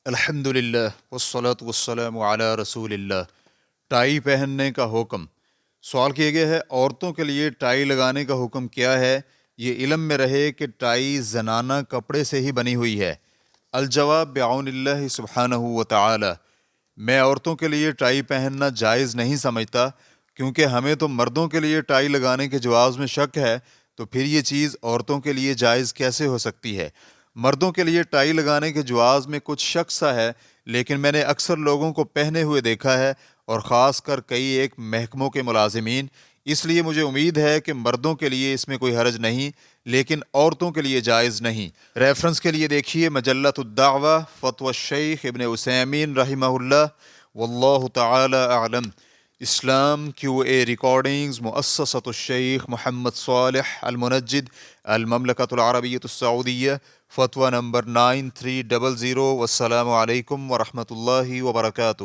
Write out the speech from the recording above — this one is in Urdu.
الحمد للہ والصلاة والسلام علی رسول اللہ۔ ٹائی پہننے کا حکم۔ سوال کیا گیا ہے، عورتوں کے لیے ٹائی لگانے کا حکم کیا ہے؟ یہ علم میں رہے کہ ٹائی زنانہ کپڑے سے ہی بنی ہوئی ہے۔ الجواب بعون اللہ سبحانہ و تعالی، میں عورتوں کے لیے ٹائی پہننا جائز نہیں سمجھتا، کیونکہ ہمیں تو مردوں کے لیے ٹائی لگانے کے جواز میں شک ہے، تو پھر یہ چیز عورتوں کے لیے جائز کیسے ہو سکتی ہے؟ مردوں کے لیے ٹائی لگانے کے جواز میں کچھ شک سا ہے، لیکن میں نے اکثر لوگوں کو پہنے ہوئے دیکھا ہے، اور خاص کر کئی ایک محکموں کے ملازمین، اس لیے مجھے امید ہے کہ مردوں کے لیے اس میں کوئی حرج نہیں، لیکن عورتوں کے لیے جائز نہیں۔ ریفرنس کے لیے دیکھیے مجلۃ الدعوہ، فتوی الشیخ ابن عثیمین رحمہ اللہ، واللہ تعالی اعلم۔ اسلام کیو اے ریکارڈنگز، مؤسسۃ الشیخ محمد صالح المنجد، المملکۃ العربیۃ السعودیہ، فتویٰ نمبر 9300۔ والسلام علیکم ورحمۃ اللہ وبرکاتہ۔